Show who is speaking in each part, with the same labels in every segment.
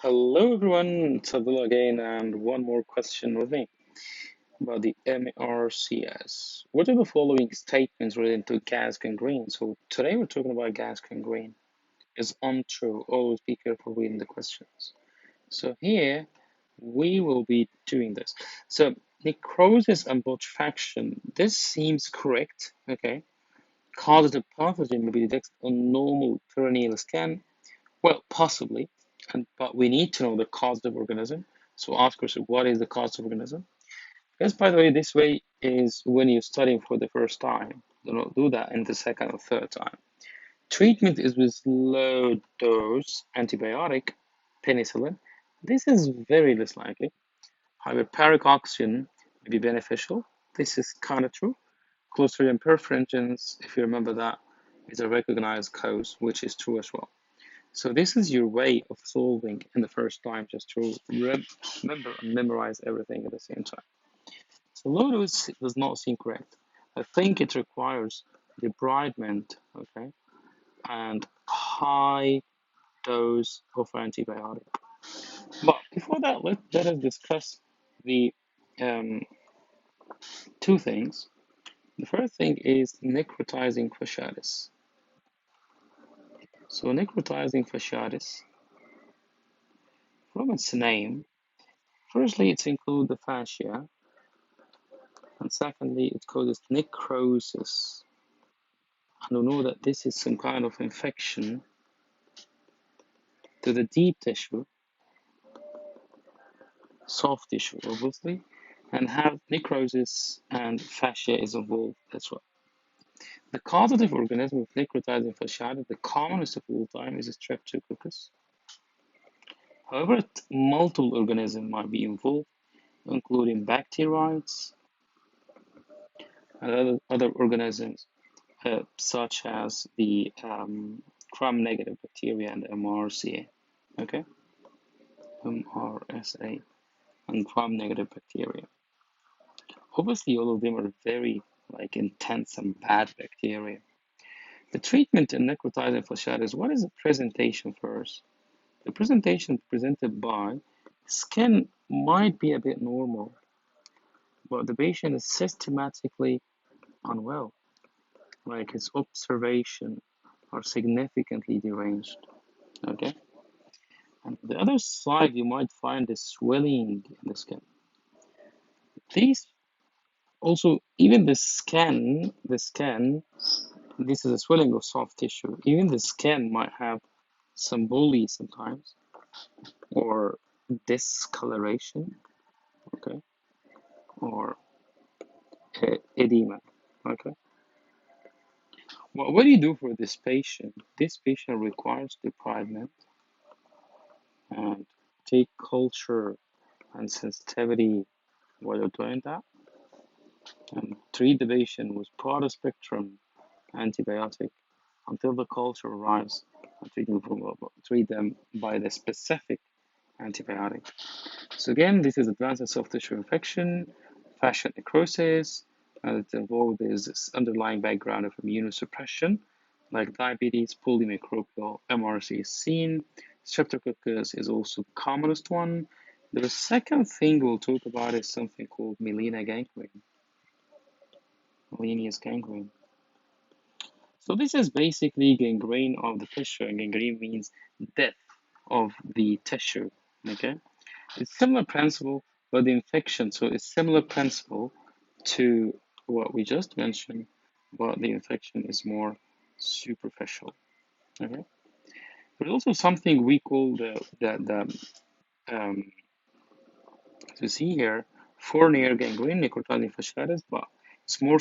Speaker 1: Hello everyone, it's Abdullah again, and one more question with me about the MRCS. What are the following statements related to gas gangrene? So today we're talking about gas gangrene. Is untrue. Always be careful reading the questions. So here we will be doing this. So necrosis and putrefaction. This seems correct. Okay. Causative pathogen may be detected on normal perineal scan. Well, possibly, but we need to know the causative organism. So ask yourself, what is the causative organism? Because, by the way, this way is when you're studying for the first time. Do not do that in the second or third time. Treatment is with low dose antibiotic, penicillin. This is very less likely. Hyperbaric oxygen may be beneficial. This is kind of true. Clostridium perfringens, if you remember that, is a recognized cause, which is true as well. So this is your way of solving in the first time, just to remember and memorize everything at the same time. So low dose does not seem correct. I think it requires debridement, okay, and high dose of antibiotic. But before that, let us discuss the um, two things. The first thing is necrotizing fasciitis. So necrotizing fasciitis, from its name, firstly, it includes the fascia, and secondly, it causes necrosis. And we know that this is some kind of infection to the deep tissue, soft tissue, obviously, and have necrosis and fascia is involved as well. The causative organism of necrotizing fasciitis, the commonest of all time, is Streptococcus. However, multiple organisms might be involved, including bacteriides and other organisms such as the gram-negative bacteria and MRSA. Okay, MRSA and gram-negative bacteria. Obviously, all of them are very intense and bad bacteria. The treatment in necrotizing fasciitis. What is the presentation first? The presentation presented by skin might be a bit normal, but the patient is systematically unwell, like his observation are significantly deranged. Okay. And on the other side, you might find the swelling in the skin. These also, even the skin, this is a swelling of soft tissue. Even the skin might have some bully sometimes or discoloration, okay, or edema, okay. Well, what do you do for this patient? This patient requires debridement and take culture and sensitivity while you're doing that, and treat the patient with broad spectrum antibiotic until the culture arrives and treat them by the specific antibiotic. So again, this is advanced soft tissue infection, fascial necrosis, and it involved this underlying background of immunosuppression, like diabetes, polymicrobial, MRSA is seen. Streptococcus is also the commonest one. The second thing we'll talk about is something called melena gangrene, Melenius gangrene. So this is basically gangrene of the tissue, and gangrene means death of the tissue. Okay, it's similar principle, but the infection. So it's similar principle to what we just mentioned, but the infection is more superficial. Okay, there's also something we call the to see here fournier gangrene, necrotizing fasciitis, but it's more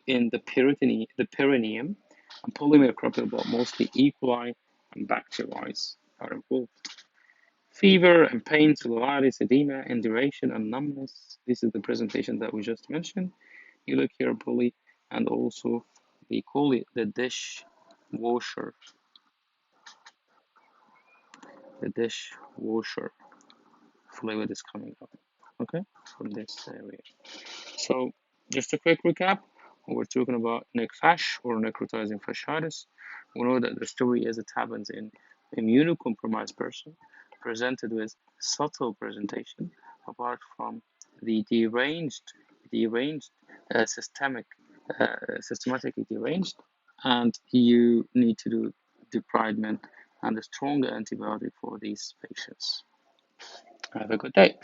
Speaker 1: in the perineum, and polymicrobial, but mostly E. coli and bacteriides are involved. Fever and pain, cellulitis, edema, induration, and numbness. This is the presentation that we just mentioned. You look here, poly, and also we call it the dish washer. The dish washer fluid is coming up, okay, from this area. So, just a quick recap. We're talking about necfash or necrotizing fasciitis. We know that the story is it happens in immunocompromised person, presented with subtle presentation, apart from the deranged, systemic, systematically deranged, and you need to do debridement and a stronger antibiotic for these patients. Have a good day.